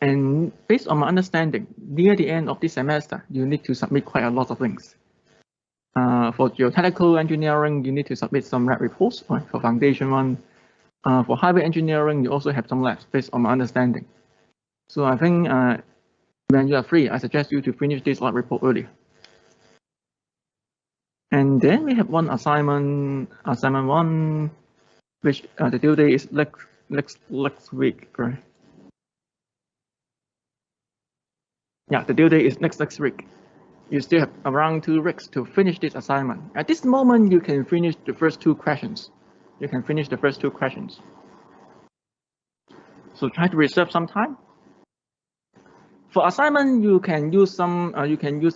And based on my understanding, near the end of this semester, you need to submit quite a lot of things. For geotechnical engineering, you need to submit some lab reports, right, for foundation one. For highway engineering, you also have some labs based on my understanding. So I think when you are free, I suggest you to finish this lab report early. And then we have one assignment one, which the due date is next week, right? Yeah, the due date is next week. You still have around 2 weeks to finish this assignment. At this moment, you can finish the first 2 questions. You can finish the first 2 questions. So try to reserve some time. For assignment, you can use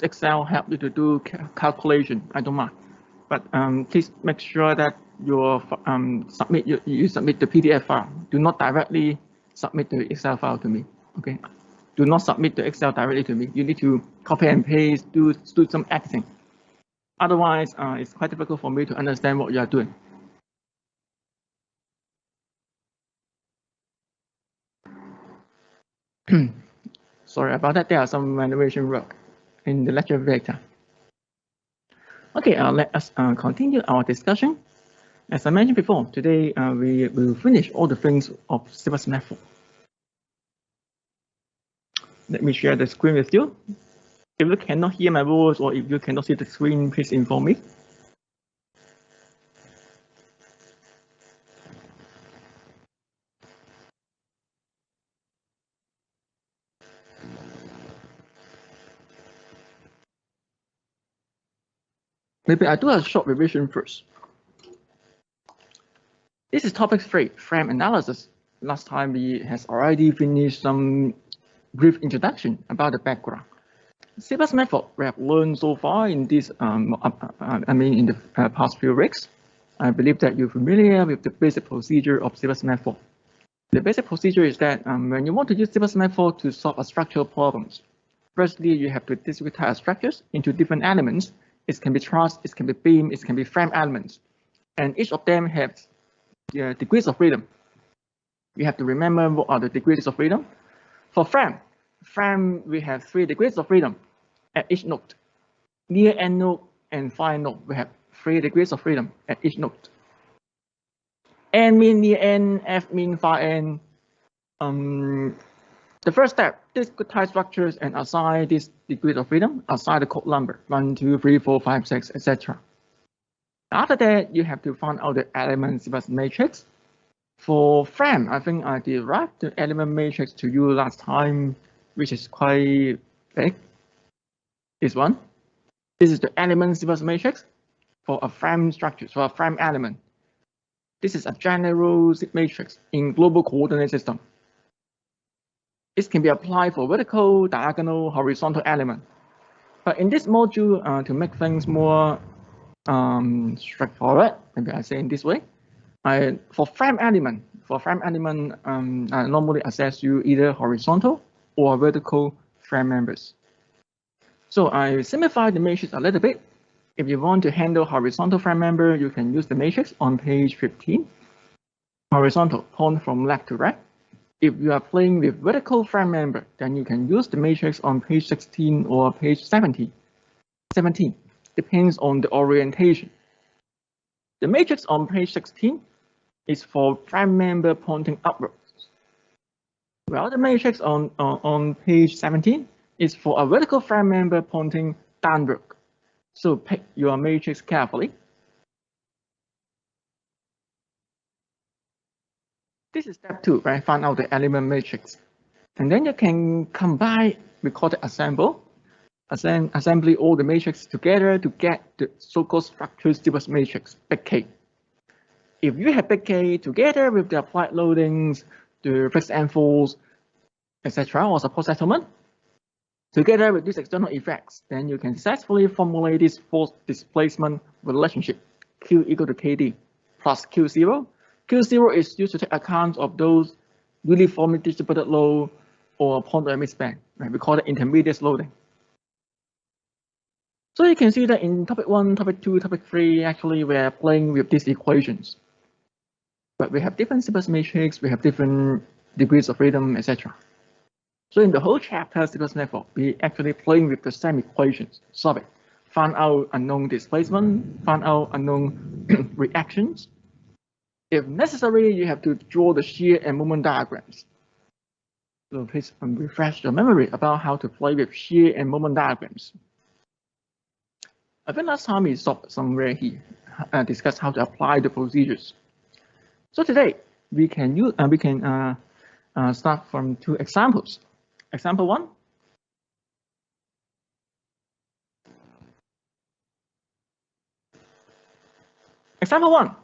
Excel help you to do calculation. I don't mind, but please make sure that you submit the PDF file. Do not directly submit the Excel file to me. Okay, do not submit the Excel directly to me. You need to copy and paste, do some editing. Otherwise, it's quite difficult for me to understand what you are doing. Sorry about that. There are some renovation work in the lecture vector. Okay, let us continue our discussion. As I mentioned before, today we will finish all the things of CBUS method. Let me share the screen with you. If you cannot hear my voice or if you cannot see the screen, please inform me. Maybe I do a short revision first. This is topic 3, frame analysis. Last time we has already finished some brief introduction about the background. CBUS method we have learned so far in this, in the past few weeks. I believe that you're familiar with the basic procedure of CBUS method. The basic procedure is that when you want to use CBUS method to solve a structural problems, firstly you have to discretize structures into different elements. It can be truss, it can be beam, it can be frame elements, and each of them has degrees of freedom. You have to remember what are the degrees of freedom. For frame we have 3 degrees of freedom at each node. Near end node and far node we have 3 degrees of freedom at each node. N mean near end, F mean far end. The first step, discretize structures and assign this degree of freedom, assign the code number 1, 2, 3, 4, 5, 6, etc. After that, you have to find out the element CBUS matrix. For frame, I think I derived the element matrix to you last time, which is quite big. This one. This is the element CBUS matrix for a frame structure, for a frame element. This is a general matrix in global coordinate system. It can be applied for vertical, diagonal, horizontal element. But in this module, to make things more straightforward, maybe I say in this way, for frame element, I normally assess you either horizontal or vertical frame members. So I simplify the matrix a little bit. If you want to handle horizontal frame member, you can use the matrix on page 15. Horizontal, point from left to right. If you are playing with vertical frame member, then you can use the matrix on page 16 or page 17. 17 depends on the orientation. The matrix on page 16 is for frame member pointing upwards, while the matrix on page 17 is for a vertical frame member pointing downward. So pick your matrix carefully. This is step 2, right? Find out the element matrix. And then you can combine, we call it assembly all the matrix together to get the so-called structure CBUS matrix, big K. If you have big K together with the applied loadings, the fixed enfolds, etc., or support settlement, together with these external effects, then you can successfully formulate this force displacement relationship, Q equal to KD plus Q0. Q0 is used to take account of those uniformly distributed load or point dynamic span, right? We call it intermediate loading. So you can see that in topic 1, topic 2, topic 3, actually we're playing with these equations. But we have different CBUS matrix, we have different degrees of freedom, etc. So in the whole chapter, C++ method, we actually playing with the same equations, solve it, find out unknown displacement, find out unknown reactions. If necessary, you have to draw the shear and moment diagrams. So please refresh your memory about how to play with shear and moment diagrams. I think last time we stopped somewhere here, discussed how to apply the procedures. So today we can start from two examples. Example 1. Example 1.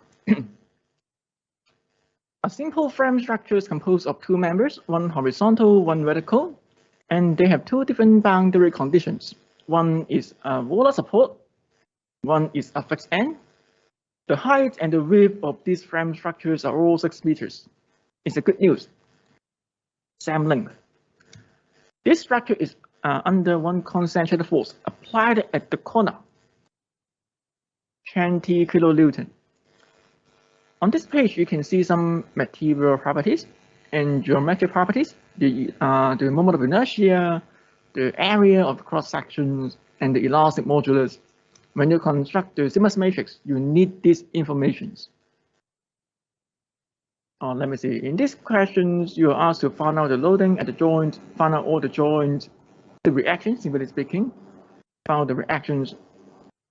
A simple frame structure is composed of two members, one horizontal, one vertical, and they have two different boundary conditions. One is a roller support, one is a fixed end. The height and the width of these frame structures are all 6 meters. It's a good news. Same length. This structure is under one concentrated force applied at the corner, 20 kilonewton. On this page, you can see some material properties and geometric properties, the moment of inertia, the area of the cross sections, and the elastic modulus. When you construct the Siemens matrix, you need these informations. Let me see. In these questions, you are asked to find out the loading at the joint, find out all the joints, the reactions, simply speaking, find out the reactions.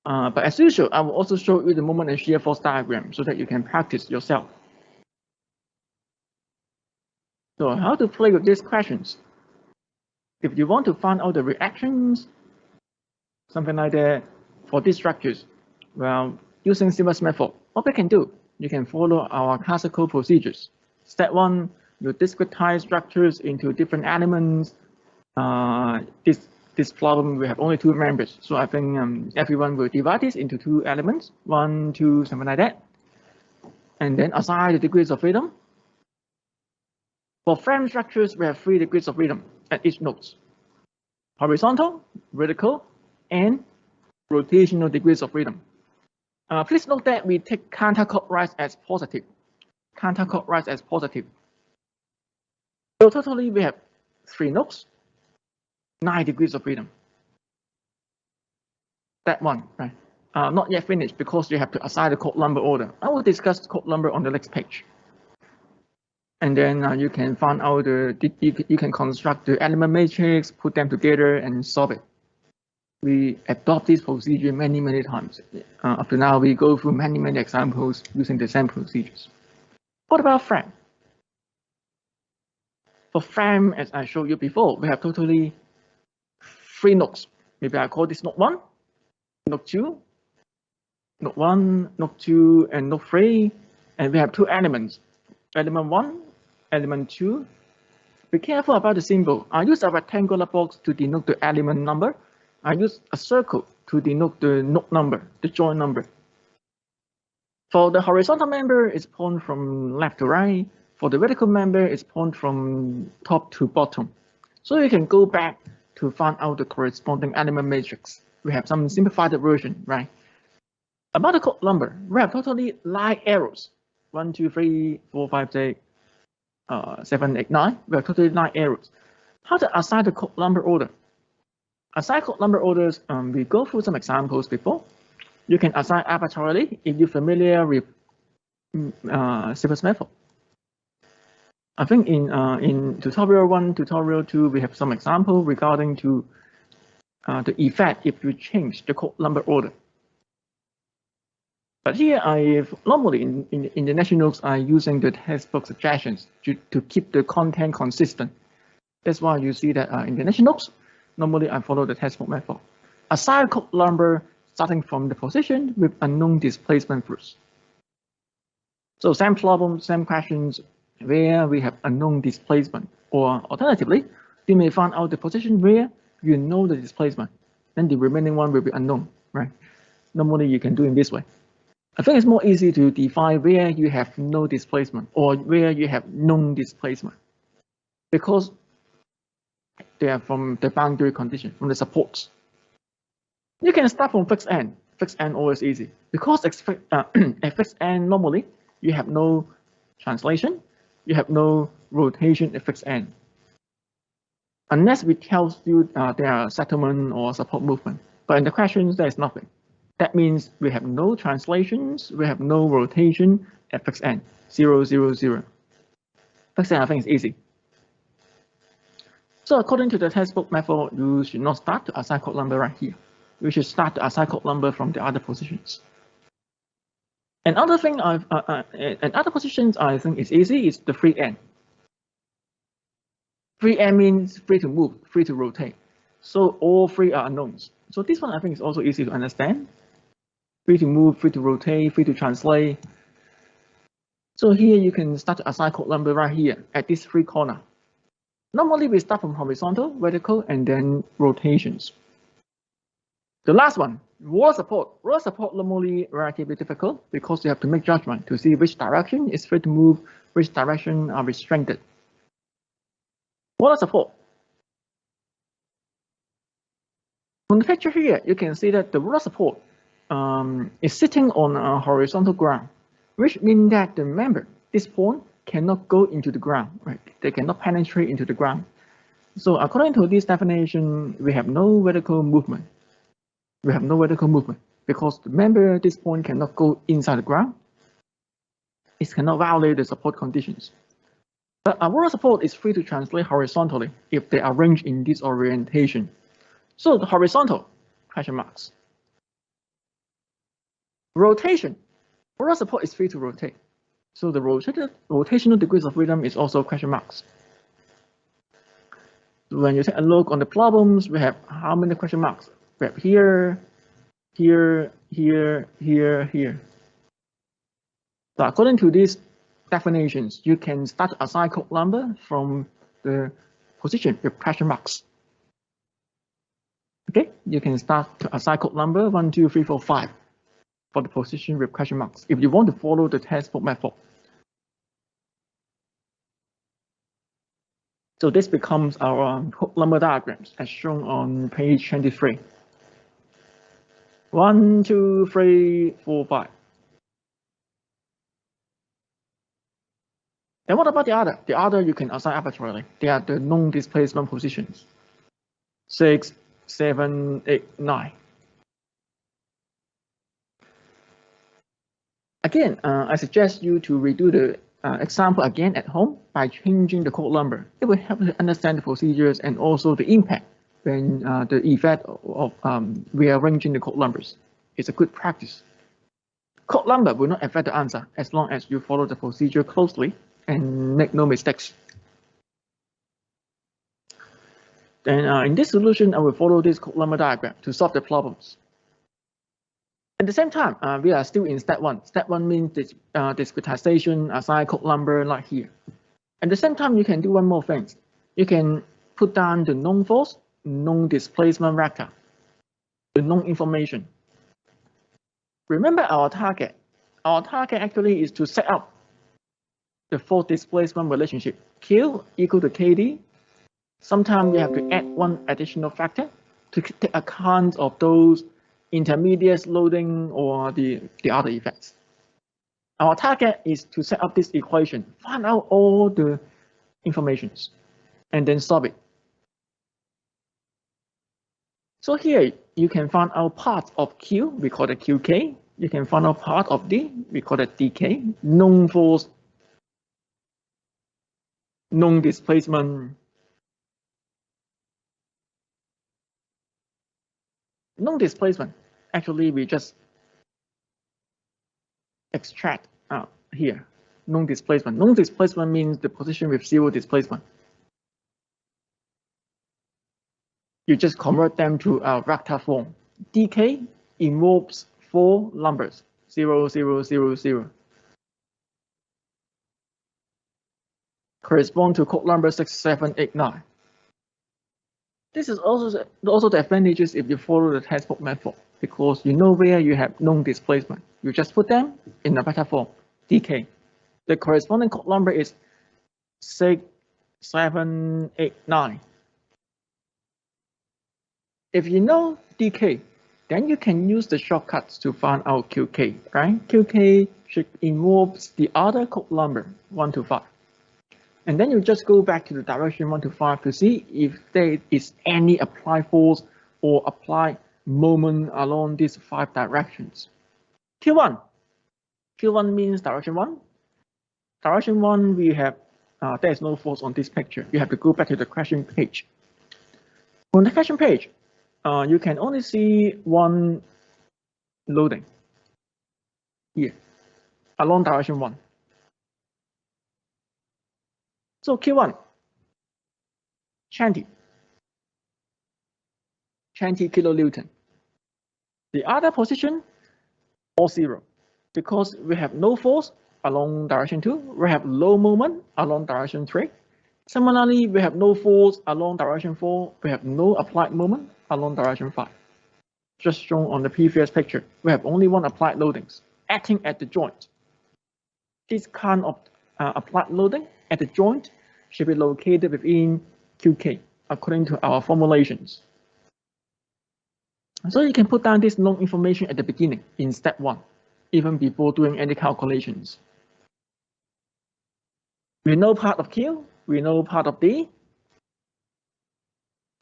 But as usual, I will also show you the moment and shear force diagram so that you can practice yourself. So how to play with these questions? If you want to find out the reactions, something like that, for these structures, well, using Siemens method, what we can do, you can follow our classical procedures. Step 1, you discretize structures into different elements. This problem, we have only 2 members, so I think everyone will divide this into 2 elements, 1, 2, something like that, and then assign the degrees of freedom. For frame structures, we have 3 degrees of freedom at each node: horizontal, vertical, and rotational degrees of freedom. Please note that we take counterclockwise as positive. Counterclockwise as positive. So totally, we have 3 nodes. 9 degrees of freedom. That one, right? Not yet finished because you have to assign the code number order. I will discuss code number on the next page. And then you can find out you can construct the element matrix, put them together, and solve it. We adopt this procedure many times. Up to now, we go through many examples using the same procedures. What about frame? For frame, as I showed you before, we have totally 3 nodes. Maybe I call this node 1, node 2, node 1, node 2, and node 3. And we have 2 elements, element 1, element 2. Be careful about the symbol. I use a rectangular box to denote the element number. I use a circle to denote the node number, the joint number. For the horizontal member, it's pointed from left to right. For the vertical member, it's pointed from top to bottom. So you can go back to find out the corresponding element matrix. We have some simplified version, right? About the code number, we have totally 9 arrows. 1, 2, 3, 4, 5, 6, 7, 8, 9. We have totally 9 arrows. How to assign the code number order? Assign code number orders, we go through some examples before. You can assign arbitrarily if you're familiar with Siemens method. I think in tutorial 1, tutorial 2, we have some example regarding to the effect if you change the code number order. But here, normally in the nationals, I'm using the textbook suggestions to keep the content consistent. That's why you see that in the nationals, normally I follow the textbook method. Assign code number starting from the position with unknown displacement first. So same problem, same questions, where we have unknown displacement, or alternatively, you may find out the position where you know the displacement, then the remaining one will be unknown, right? Normally you can do it this way. I think it's more easy to define where you have no displacement or where you have known displacement, because they are from the boundary condition, from the supports. You can start from fixed end. Fixed end always easy, because at fixed end normally you have no translation, you have no rotation at fixed end. unless we tell you there are settlement or support movement. But in the questions, there is nothing. That means we have no translations, we have no rotation at fixed end, 0, 0, 0. Fixed end, I think, is easy. So according to the textbook method, you should not start to assign code number right here. You should start to assign code number from the other positions. Another thing, other positions I think is easy is the free end. Free end means free to move, free to rotate. So all three are unknowns. So this one I think is also easy to understand. Free to move, free to rotate, free to translate. So here you can start to assign code number right here at this three corner. Normally we start from horizontal, vertical, and then rotations. The last one, roller support. Roller support normally relatively difficult because you have to make judgment to see which direction is free to move, which direction are restricted. Roller support. On the picture here, you can see that the roller support is sitting on a horizontal ground, which means that the member, this point, cannot go into the ground, right? They cannot penetrate into the ground. So according to this definition, we have no vertical movement. We have no vertical movement because the member at this point cannot go inside the ground. It cannot violate the support conditions. But a roller support is free to translate horizontally if they are arranged in this orientation. So the horizontal, question marks. Rotation. Roller support is free to rotate. So the rotational degrees of freedom is also question marks. When you take a look on the problems, we have how many question marks? We have here, here, here, here, here. So according to these definitions, you can start to assign code number from the position with question marks. Okay, you can start to assign code number 1, 2, 3, 4, 5 for the position with question marks if you want to follow the textbook method. So this becomes our code number diagrams as shown on page 23. 1, 2, 3, 4, 5. And what about the other? The other you can assign arbitrarily. They are the known displacement positions. 6, 7, 8, 9. Again, I suggest you to redo the example again at home by changing the code number. It will help you understand the procedures and also the impact when the effect of rearranging the code numbers. It's a good practice. Code number will not affect the answer as long as you follow the procedure closely and make no mistakes. Then in this solution, I will follow this code number diagram to solve the problems. At the same time, we are still in step 1. Step 1 means this, discretization, assign code number like here. At the same time, you can do one more thing. You can put down the known force, known displacement vector, the known information. Remember our target. Our target actually is to set up the force displacement relationship. Q equal to KD. Sometimes we have to add one additional factor to take account of those intermediate loading or the other effects. Our target is to set up this equation, find out all the informations, and then solve it. So here you can find out part of Q, we call it QK. You can find out part of D, we call it DK. Known force, known displacement. Known displacement, actually we just extract out here. Known displacement. Known displacement means the position with zero displacement. You just convert them to a vector form. DK involves 4 numbers, 0, 0, 0, 0. Correspond to code number 6, 7, 8, 9. This is also the advantages if you follow the textbook method, because you know where you have known displacement. You just put them in a vector form, DK. The corresponding code number is 6, 7, 8, 9. If you know DK, then you can use the shortcuts to find out QK, right? QK should involve the other code number, 1 to 5. And then you just go back to the direction 1 to 5 to see if there is any applied force or applied moment along these 5 directions. Q1. Q1 means direction 1. Direction 1, we have, there is no force on this picture. You have to go back to the question page. On the question page, you can only see one loading here along direction 1. So Q1, 20 kilonewton. The other position, all 0, because we have no force along direction 2, we have low moment along direction 3. Similarly, we have no force along direction 4, we have no applied moment along direction 5. Just shown on the previous picture, we have only one applied loadings acting at the joint. This kind of applied loading at the joint should be located within QK according to our formulations. So you can put down this known information at the beginning in step 1, even before doing any calculations. We know part of Q, we know part of D.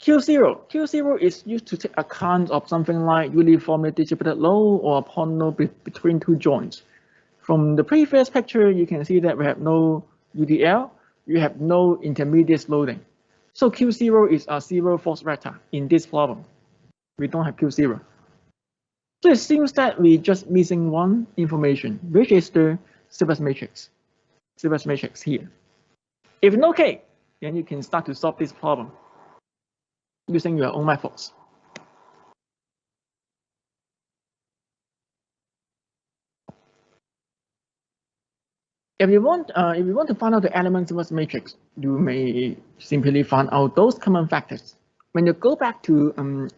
Q0 is used to take account of something like uniformly distributed load or upon load between 2 joints. From the previous picture, you can see that we have no UDL, you have no intermediate loading. So Q0 is a 0 force vector in this problem. We don't have Q0. So it seems that we're just missing one information, which is the Sylvus matrix. Sylvus matrix here. If you know K, then you can start to solve this problem using your own methods. If you want to find out the element Sylvus matrix, you may simply find out those common factors. When you go back to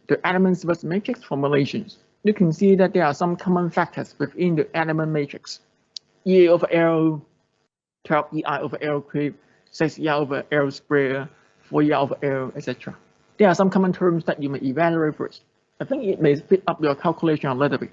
the element Sylvus matrix formulations, you can see that there are some common factors within the element matrix. E over L, 12 EI over L cubed, 6 EI over L squared, 4 EI over L, etc. There are some common terms that you may evaluate first. I think it may speed up your calculation a little bit.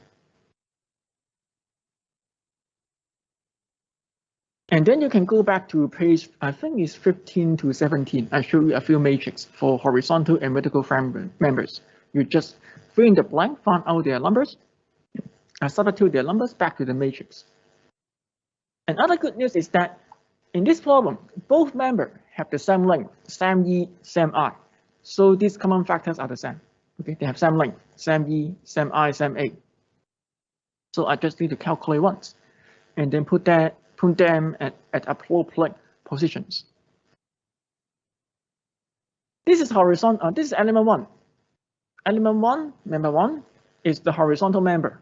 And then you can go back to page, I think it's 15 to 17. I show you a few matrices for horizontal and vertical frame members. You just fill in the blank, find out their numbers, and substitute their numbers back to the matrix. Another good news is that in this problem, both members have the same length, same E, same I. So these common factors are the same. Okay, they have same length, same E, same I, same A. So I just need to calculate once, and then put them at appropriate positions. This is horizontal. This is element 1. Element 1, member 1, is the horizontal member.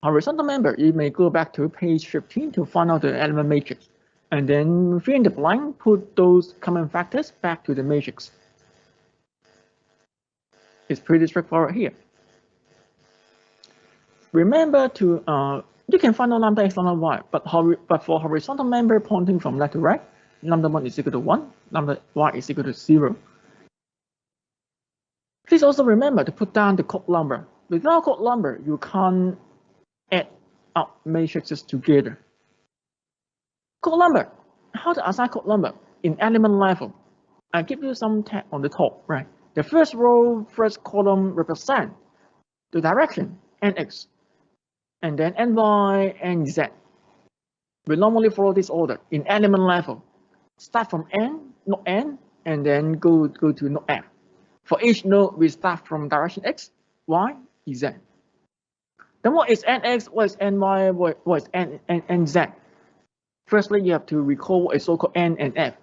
Horizontal member, you may go back to page 15 to find out the element matrix, and then fill in the blank, put those common factors back to the matrix. It's pretty straightforward here. Remember to you can find out lambda x, lambda y, but for horizontal member pointing from left to right, lambda 1 is equal to 1, lambda y is equal to 0. Please also remember to put down the code number. Without code number, you can't add up matrices together. Code number. How to assign code number in element level? I give you some text on the top, right? The first row, first column represent the direction, nx, and then ny, nz. We normally follow this order in element level. Start from n, node n, and then go to node f. For each node, we start from direction x, y, z. Then what is nx, what is ny, what is nz? Firstly, you have to recall what is so-called n and f.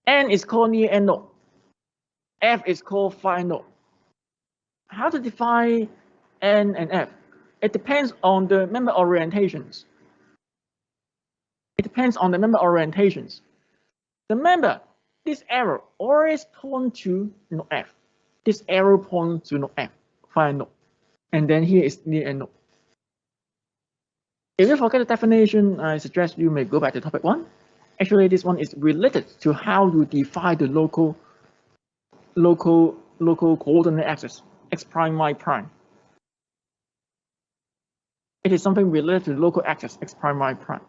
N is called near end node. F is called far node. How to define n and f? It depends on the member orientations. The member, this arrow always points to node f. This arrow points to node f, far node. And then here is near end node. If you forget the definition, I suggest you may go back to topic 1. Actually, this one is related to how you define the local coordinate axis, x prime, y prime. It is something related to local axis, x prime, y prime.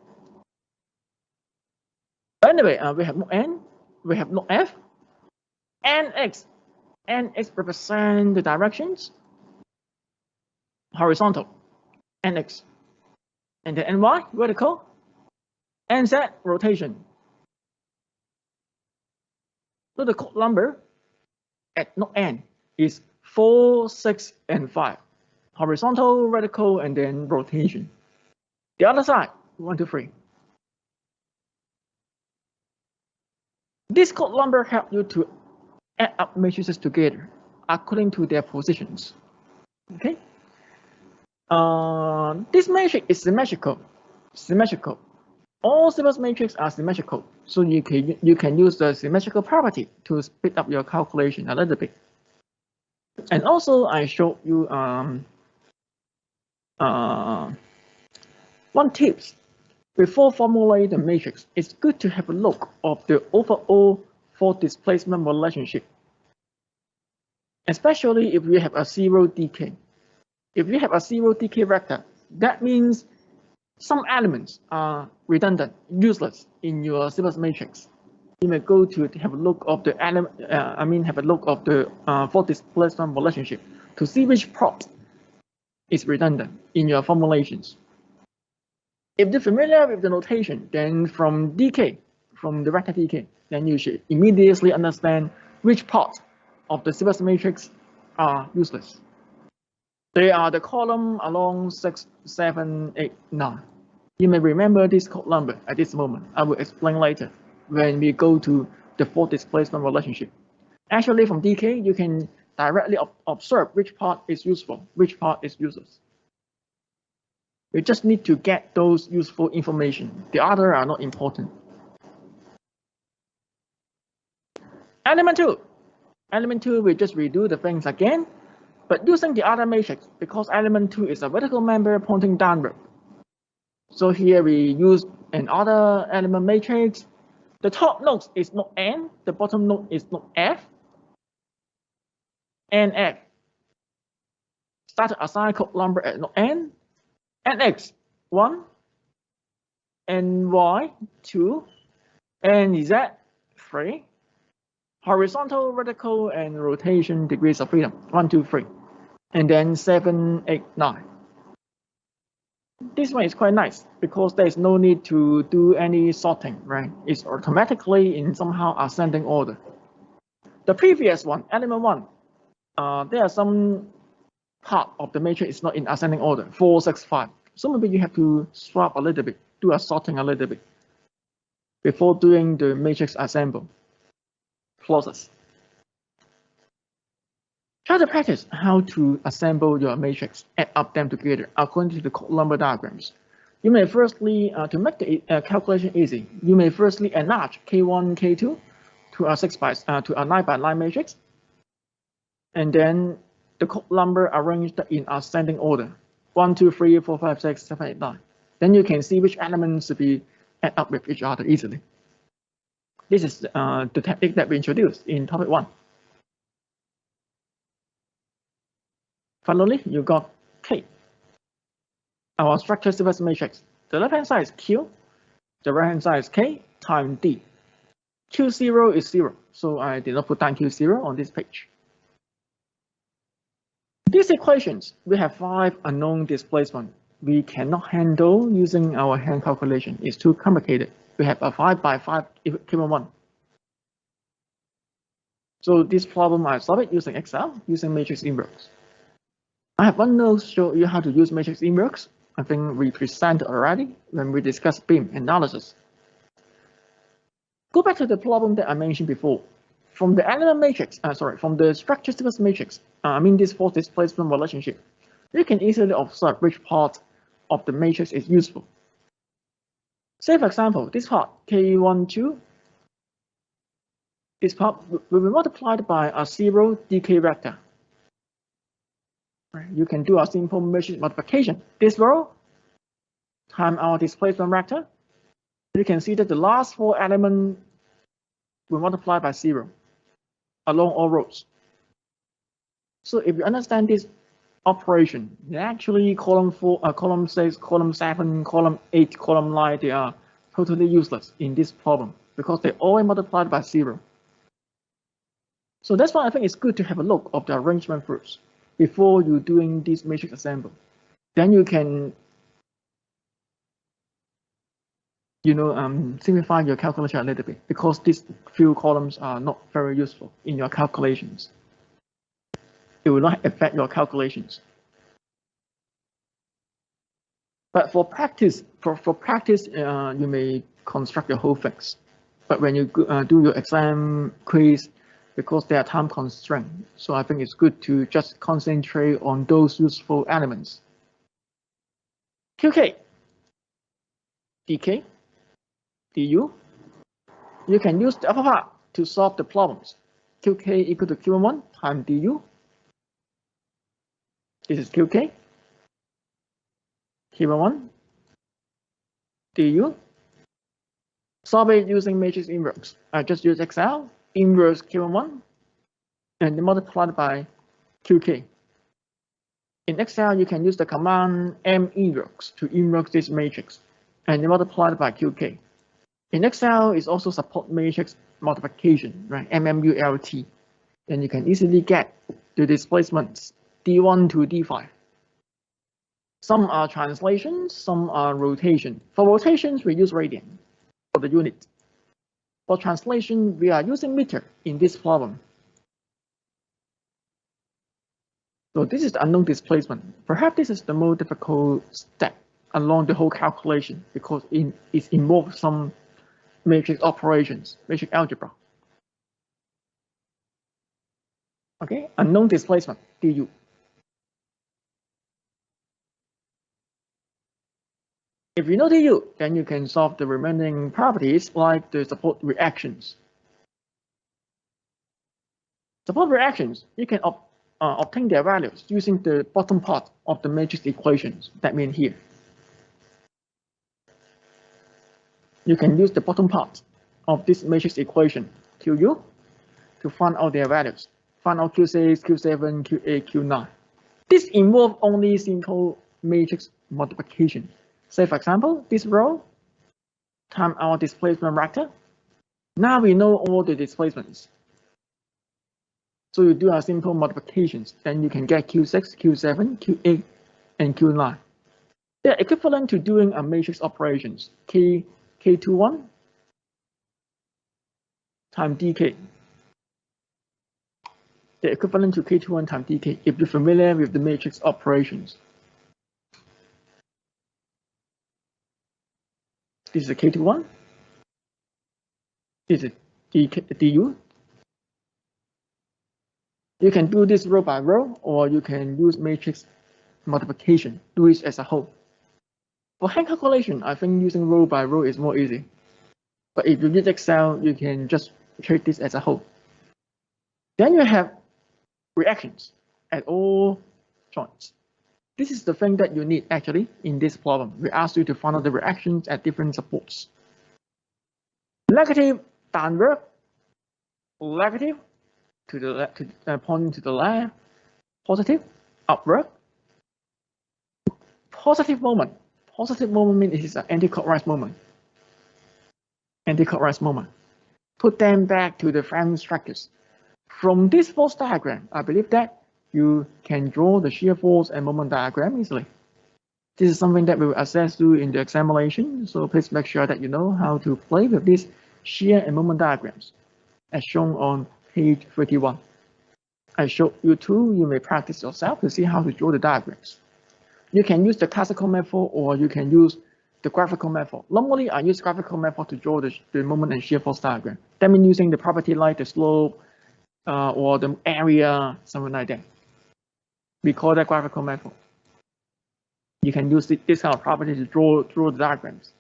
Anyway, we have no n, we have no f, nx. Nx represent the directions, horizontal, nx. And then ny, vertical, nz, rotation. So the code number at node n is 4, 6, and 5. Horizontal, vertical, and then rotation. The other side, 1, 2, 3. This code number helps you to add up matrices together according to their positions. Okay. This matrix is symmetrical. All Sybas matrices are symmetrical, so you can use the symmetrical property to speed up your calculation a little bit. And also, I showed you one tips. Before formulating the matrix, it's good to have a look of the overall fault displacement relationship, especially if you have a zero decay. If you have a zero decay vector, that means some elements are redundant, useless in your Sybas matrix. You may go to have a look of the element. Have a look of the fault displacement relationship to see which plot is redundant in your formulations. If you're familiar with the notation, then from the vector decay, then you should immediately understand which part of the Sybas matrix are useless. They are the column along 6, 7, 8, 9. You may remember this code number at this moment. I will explain later when we go to the fault displacement relationship. Actually, from decay, you can directly observe which part is useful, which part is useless. We just need to get those useful information. The other are not important. Element 2. Element 2, we just redo the things again, but using the other matrix because element 2 is a vertical member pointing downward. So here we use another element matrix. The top node is node n, the bottom node is node f, and f. Start to assign code number at node n, nx 1, ny 2, and z 3. Horizontal, vertical, and rotation degrees of freedom 1, 2, 3, and then 7, 8, 9. This one is quite nice because there is no need to do any sorting, right? It's automatically in somehow ascending order. The previous one, element 1, there are some part of the matrix is not in ascending order, 4, 6, 5. So maybe you have to swap a little bit, do a sorting a little bit before doing the matrix assemble process. Try to practice how to assemble your matrix, add up them together according to the code number diagrams. You may firstly, to make the calculation easy, you may firstly enlarge K1, K2 to a 9 by 9 matrix, and then the code number arranged in ascending order 1, 2, 3, 4, 5, 6, 7, 8, 9. Then you can see which elements to be add up with each other easily. This is the technique that we introduced in topic 1. Finally, you got K, our structure Sybas matrix. The left-hand side is Q, the right-hand side is K times D. Q0 is 0, so I did not put down Q0 on this page. These equations, we have 5 unknown displacement. We cannot handle using our hand calculation. It's too complicated. We have a 5 by 5 equivalent one. So this problem I solved it using Excel, using matrix inverse. I have one note to show you how to use matrix inverse. I think we presented already when we discussed beam analysis. Go back to the problem that I mentioned before. From the element matrix, from the structure Sybas matrix, this fault displacement relationship, you can easily observe which part of the matrix is useful. Say, for example, this part, K1, 2, this part will be multiplied by a 0 decay vector. You can do a simple matrix multiplication. This row times our displacement vector. You can see that the last 4 elements will multiply by 0 along all rows. So if you understand this operation, actually column 4, column 6, column 7, column 8, column 9, they are totally useless in this problem because they always multiplied by 0. So that's why I think it's good to have a look of the arrangement first before you doing this matrix assembly. Then you can, simplify your calculation a little bit, because these few columns are not very useful in your calculations. It will not affect your calculations. But for practice, you may construct the whole things. But when you do your exam quiz, because there are time constraints, so I think it's good to just concentrate on those useful elements. QK, DK, DU. You can use the upper part to solve the problems. QK equal to Q1 times DU. This is QK. Q1, DU. Solve it using matrix inverse. I just use Excel, inverse Q1, and multiply it by QK. In Excel, you can use the command M inverse to inverse this matrix, and multiply it by QK. In Excel, it also support matrix multiplication, right? MMULT, and you can easily get the displacements D1 to D5. Some are translations, some are rotation. For rotations, we use radian for the unit. For translation, we are using meter in this problem. So this is the unknown displacement. Perhaps this is the most difficult step along the whole calculation, because it involves some matrix operations, matrix algebra. Okay, unknown displacement, du. If you know du, then you can solve the remaining properties like the support reactions. Support reactions, you can obtain their values using the bottom part of the matrix equations, that means here. You can use the bottom part of this matrix equation, Qu, to find out their values. Find out Q6, Q7, Q8, Q9. This involves only simple matrix multiplication. Say, for example, this row times our displacement vector. Now we know all the displacements. So you do a simple multiplications, then you can get Q6, Q7, Q8, and Q9. They're equivalent to doing a matrix operations, K21 times DK. They're equivalent to K21 times DK if you're familiar with the matrix operations. This is a K21. This is DU. You can do this row by row, or you can use matrix multiplication, do it as a whole. For hand calculation, I think using row by row is more easy. But if you use Excel, you can just treat this as a whole. Then you have reactions at all joints. This is the thing that you need actually in this problem. We ask you to find out the reactions at different supports. Negative downward, negative to the left, pointing to the left, positive upward. Positive moment. Positive moment means it is an anti-clockwise moment. Anti-clockwise moment. Put them back to the frame structures. From this force diagram, I believe that you can draw the shear force and moment diagram easily. This is something that we will assess you in the examination, so please make sure that you know how to play with these shear and moment diagrams, as shown on page 31. I showed you too, you may practice yourself to see how to draw the diagrams. You can use the classical method, or you can use the graphical method. Normally, I use graphical method to draw the moment and shear force diagram. That means using the property like the slope or the area, something like that. We call that graphical method. You can use this kind of property to draw the diagrams.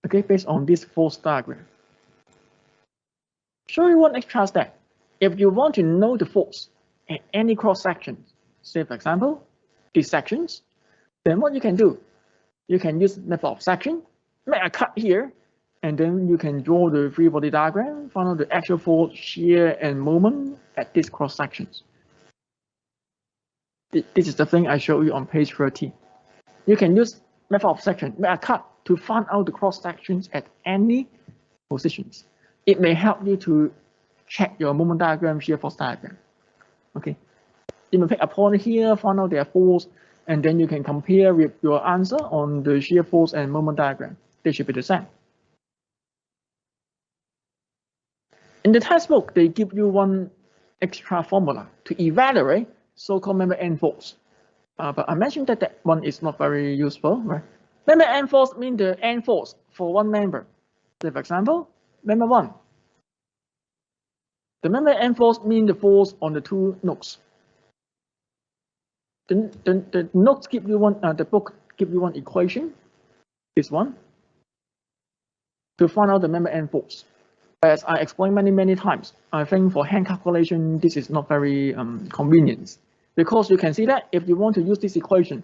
Okay, based on this force diagram. Show you one extra step. If you want to know the force at any cross section, say for example, these sections, then what you can do, you can use method of section, make a cut here, and then you can draw the free body diagram, find out the actual force, shear, and moment at these cross sections. This is the thing I showed you on page 30. You can use method of section, make a cut, to find out the cross sections at any positions. It may help you to check your moment diagram, shear force diagram. Okay, you may pick a point here, find out their force, and then you can compare with your answer on the shear force and moment diagram. They should be the same. In the textbook, they give you one extra formula to evaluate so-called member end force. But I mentioned that that one is not very useful, right? Member end force means the end force for one member. So for example, member 1. The member end force means the force on the two nodes. The notes give you one, the book give you one equation, this one, to find out the member end force. As I explained many times, I think for hand calculation, this is not very convenient, because you can see that if you want to use this equation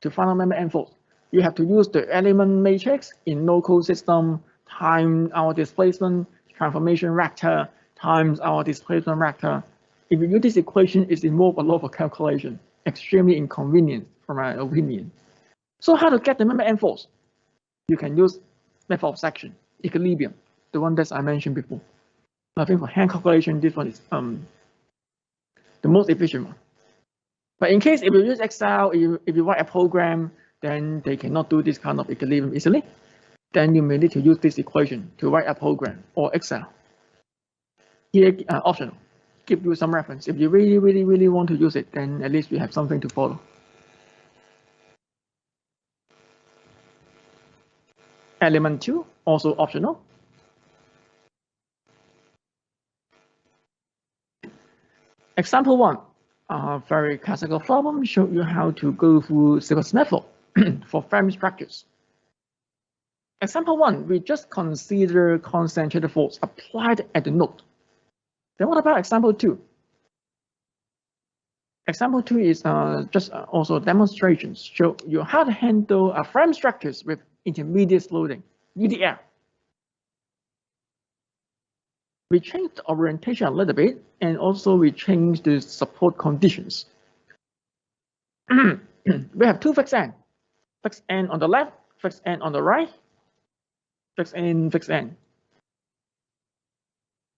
to find out member end force, you have to use the element matrix in local system times our displacement transformation vector times our displacement vector. If you use this equation, it involves a lot of calculation, extremely inconvenient from my opinion. So how to get the member end force? You can use method of section, equilibrium, the one that I mentioned before. I think for hand calculation, this one is the most efficient one. But in case if you use Excel, if you write a program, then they cannot do this kind of equilibrium easily. Then you may need to use this equation to write a program or Excel. Here, optional. Give you some reference. If you really want to use it, then at least you have something to follow. Element 2, also optional. Example 1, a very classical problem, show you how to go through Siebert's method for frame structures. Example 1, we just consider concentrated force applied at the node. Then what about example 2? Example 2 is just also demonstrations, show you how to handle frame structures with intermediate loading, UDL. We changed the orientation a little bit, and also we changed the support conditions. We have two fixed end on the left, fixed end on the right, fixed end, fixed end.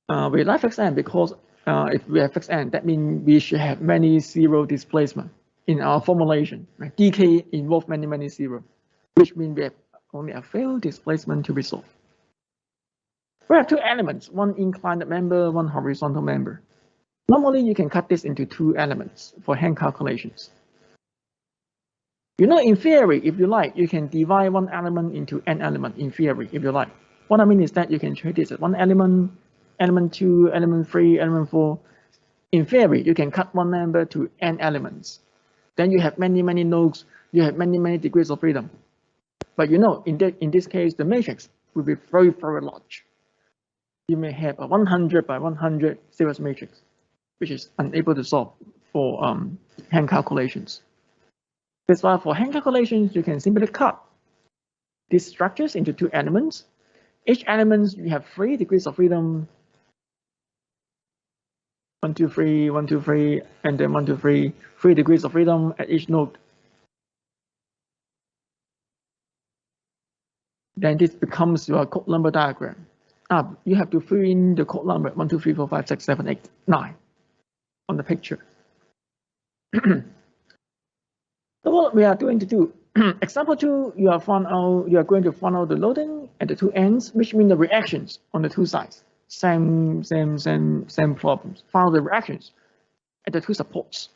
We like fixed end because if we have fixed end, that means we should have many zero displacement in our formulation. Right? DK involves many zero, which means we have only a few displacement to resolve. We have two elements, one inclined member, one horizontal member. Normally, you can cut this into two elements for hand calculations. You know, in theory, if you like, you can divide one element into n element in theory, if you like. What I mean is that you can treat this as one element, element 2, element 3, element 4. In theory, you can cut one member to n elements. Then you have many nodes, you have many degrees of freedom. But you know, in this case, the matrix will be very large. You may have a 100 by 100 Siebert's matrix, which is unable to solve for hand calculations. That's why for hand calculations, you can simply cut these structures into two elements. Each element, you have 3 degrees of freedom. 1, 2, 3, 1, 2, 3, and then 1, 2, 3, 3 degrees of freedom at each node. Then this becomes your code number diagram. You have to fill in the code number 1, 2, 3, 4, 5, 6, 7, 8, 9 on the picture. So what we are going to do, example 2, you are going to find out the loading at the two ends, which means the reactions on the two sides. Same problems. Find the reactions at the two supports,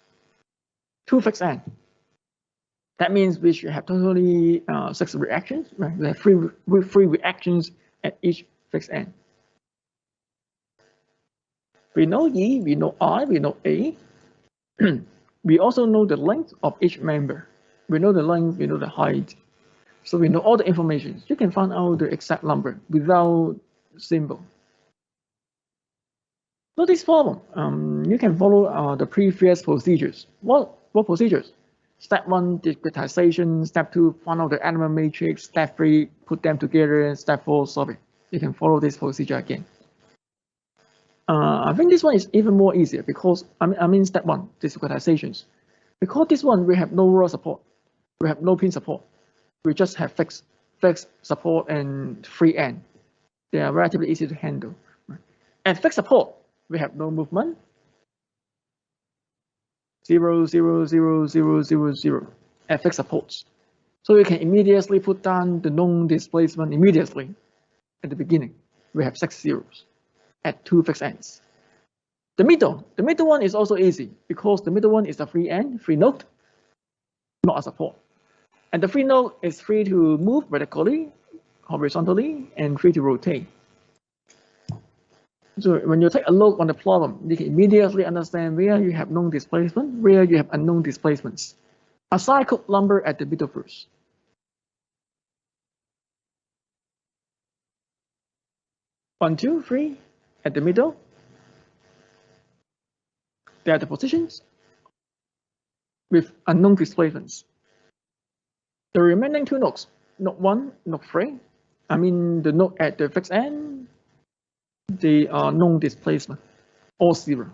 two fixed end. That means we should have totally 6 reactions. Right? We have three reactions at each fixed end. We know E, we know I, we know A. We also know the length of each member. We know the length, we know the height. So we know all the information. You can find out the exact number without symbol. So this problem, you can follow the previous procedures. What procedures? Step 1, discretization. Step 2, find out the element matrix. Step 3, put them together. Step 4, solve it. You can follow this procedure again. I think this one is even more easier because, I mean step 1, discretizations. Because this one, we have no raw support. We have no pin support. We just have fixed fixed support and free end. They are relatively easy to handle. At fixed support, we have no movement. 0, 0, 0, 0, 0, 0 at fixed supports. So you can immediately put down the known displacement immediately at the beginning. We have 6 zeros at 2 fixed ends. The middle one is also easy because the middle one is a free end, free node, not a support. And the free node is free to move vertically, horizontally, and free to rotate. So when you take a look on the problem, you can immediately understand where you have known displacement, where you have unknown displacements. Assign code number at the middle first. One, two, three at the middle. They are the positions with unknown displacements. The remaining 2 nodes, node 1, node 3, I mean the node at the fixed end, they are known displacement, all 0.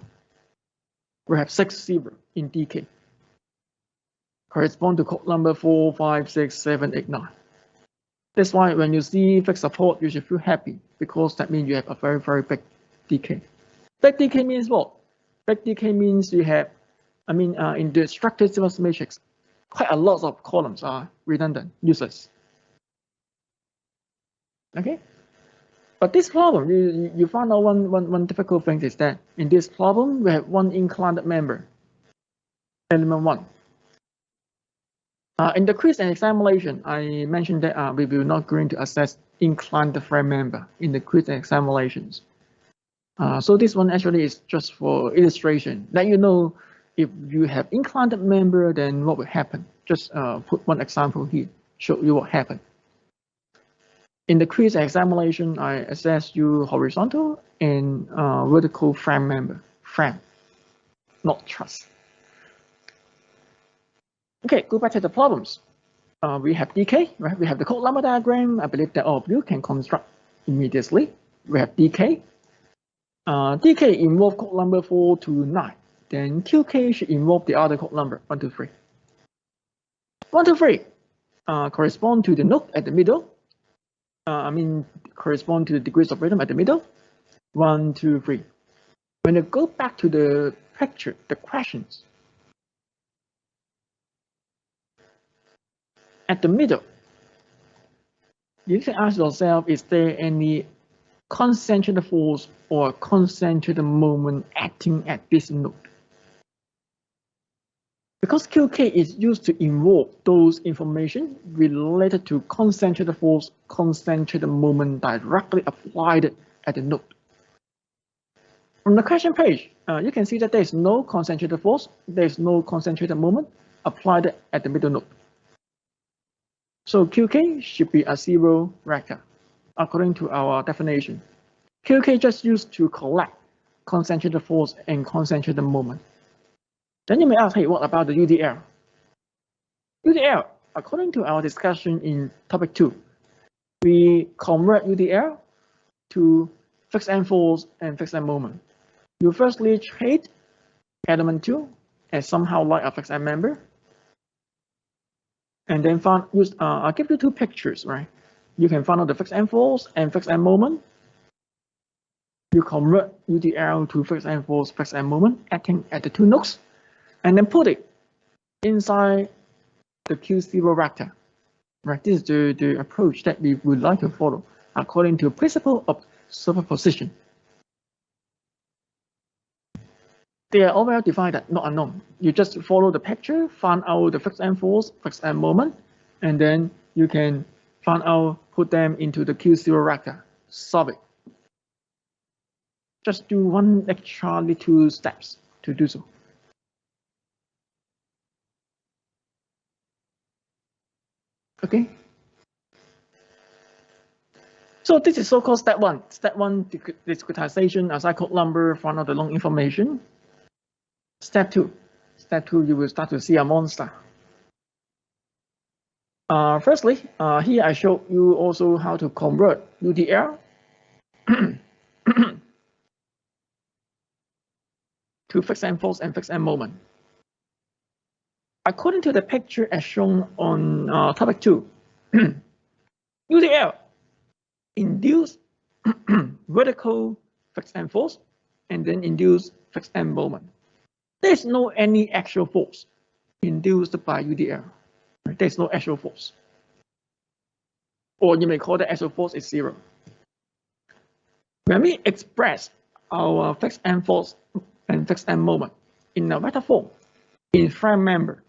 We have 6 0 in DK. Correspond to code number 4, 5, 6, 7, 8, 9. That's why when you see fixed support, you should feel happy because that means you have a very, very big DK. Big DK means what? Big DK means you have, in the structured sequence matrix, quite a lot of columns are redundant, useless. Okay? But this problem, you find out one difficult thing is that in this problem, we have one inclined member, element 1. In the quiz and examination, I mentioned that we will not going to assess inclined frame member in the quiz and examinations. So this one actually is just for illustration. Let you know if you have inclined member, then what will happen. Just put one example here, show you what happened. In the quiz and examination, I assess you horizontal and vertical frame member, not truss. Okay, go back to the problems. We have DK, right? We have the code number diagram. I believe that all of you can construct immediately. We have DK. DK involve code number 4 to 9. Then QK should involve the other code number 1, 2, 3. 1, 2, 3 correspond to the node at the middle. Correspond to the degrees of freedom at the middle. 1, 2, 3. When you go back to the picture, the questions, at the middle, you can ask yourself, is there any concentrated force or concentrated moment acting at this node? Because QK is used to invoke those information related to concentrated force, concentrated moment directly applied at the node. From the question page, you can see that there is no concentrated force, there is no concentrated moment applied at the middle node. So QK should be a 0 vector, according to our definition. QK just used to collect concentrated force and concentrated moment. Then you may ask, hey, what about the UDL? UDL, according to our discussion in topic 2, we convert UDL to fixed end force and fixed end moment. You firstly treat element 2 as somehow like a fixed end member. And then I'll give you 2 pictures, right? You can find out the fixed end force and fixed end moment. You convert UDL to fixed end force, fixed end moment, acting at the 2 nodes, and then put it inside the Q0 vector. Right? This is the approach that we would like to follow according to principle of superposition. They are all well divided, not unknown. You just follow the picture, find out the fixed end force, fixed end moment, and then you can find out, put them into the Q0 vector, solve it. Just do one extra little steps to do so. Okay. So this is so-called step 1. Step 1, discretization, assign code number, find out the long information. Step 2. Step 2, you will start to see a monster. Firstly, here I show you also how to convert UDL to fixed end force and fixed end moment. According to the picture as shown on topic 2, UDL induce vertical fixed end force and then induce fixed end moment. There's no any actual force induced by UDL. There's no actual force. Or you may call the actual force is zero. When we express our fixed end force and fixed end moment in a vector form in frame member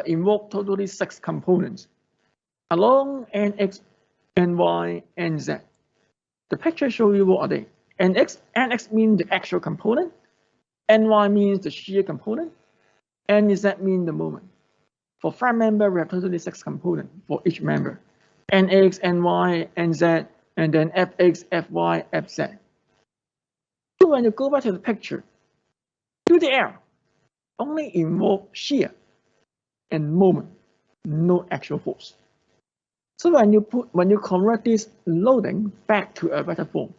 invoke totally 6 components along nx, ny, nz. The picture shows you what are they. Nx means the actual component, ny means the shear component, nz means the moment. For frame member, we have totally 6 components for each member. Nx, ny, nz, and then fx, fy, fz. So when you go back to the picture, UDL only involve shear and moment, no actual force. So when you convert this loading back to a vector form,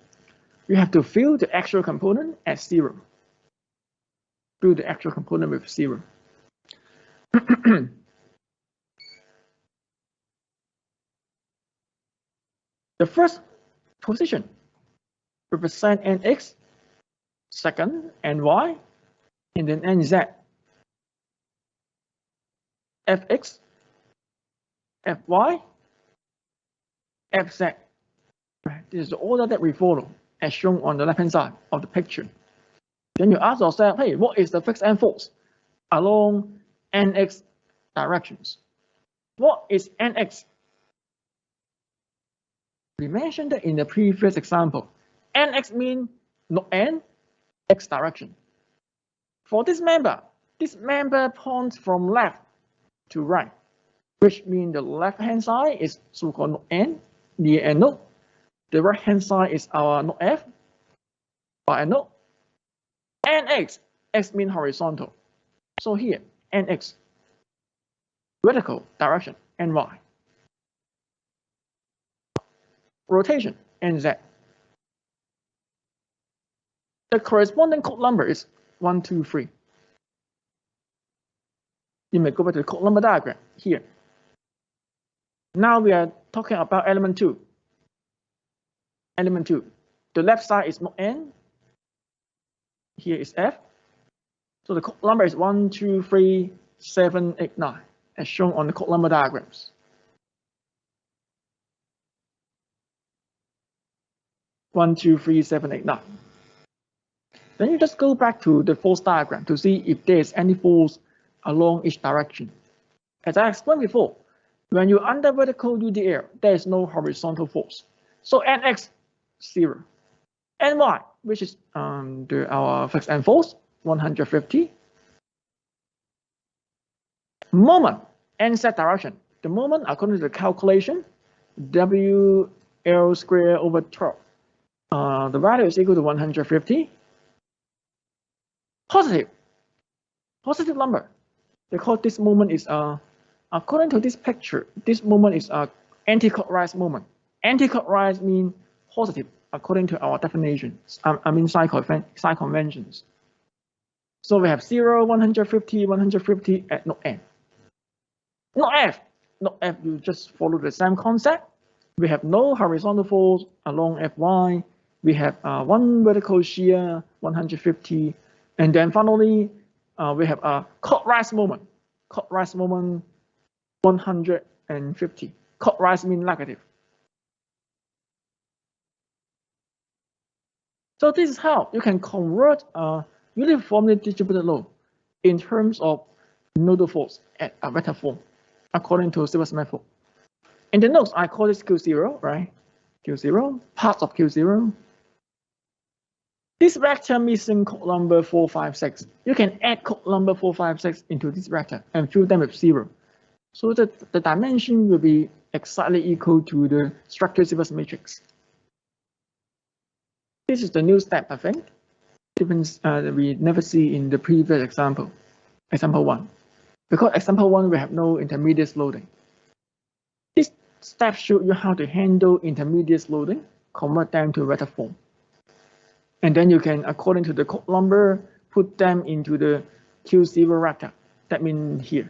you have to fill the actual component as 0. Fill the actual component with 0. The first position represent nx, second ny, and then nz, fx, fy, fz. This is the order that we follow as shown on the left-hand side of the picture. Then you ask yourself, hey, what is the fixed end force along nx directions? What is nx? We mentioned that in the previous example. Nx means node n, x direction. For this member points from left to right, which means the left-hand side is so-called node n, near a node. The right-hand side is our node f, by a node. Nx, x means horizontal. So here, nx, vertical direction, ny. Rotation, nz. The corresponding code number is 1, 2, 3. You may go back to the code number diagram here. Now we are talking about element 2. Element 2. The left side is node n. Here is f. So the code number is 1, 2, 3, 7, 8, 9, as shown on the code number diagrams. One, two, 3, 7, 8, 9. Then you just go back to the force diagram to see if there is any force along each direction. As I explained before, when you're under vertical UDL, there is no horizontal force. So Nx, 0. Ny, which is our fixed end force, 150. Moment, nz direction. The moment, according to the calculation, WL squared over 12. The value is equal to 150. Positive number. Because this moment is according to this picture, this moment is a anti-clockwise moment. Anti-clockwise means positive according to our definitions. I mean sign conventions. So we have 0, 150, 150 at node n. Node f, you just follow the same concept. We have no horizontal force along fy. We have 1 vertical shear, 150, and then finally we have a clockwise moment. Clockwise moment, 150. Clockwise means negative. So this is how you can convert a uniformly distributed load in terms of nodal force at a vector form, according to Sylvus method. In the notes, I call this Q0, right? Q0, parts of Q0. This vector missing code number 456. You can add code number 456 into this vector and fill them with 0. So that the dimension will be exactly equal to the structure Sylvus matrix. This is the new step, I think. Difference we never see in the previous example, example 1. Because example 1, we have no intermediate loading. This step shows you how to handle intermediate loading, convert them to vector form. And then you can, according to the code number, put them into the Q0 vector. That means here.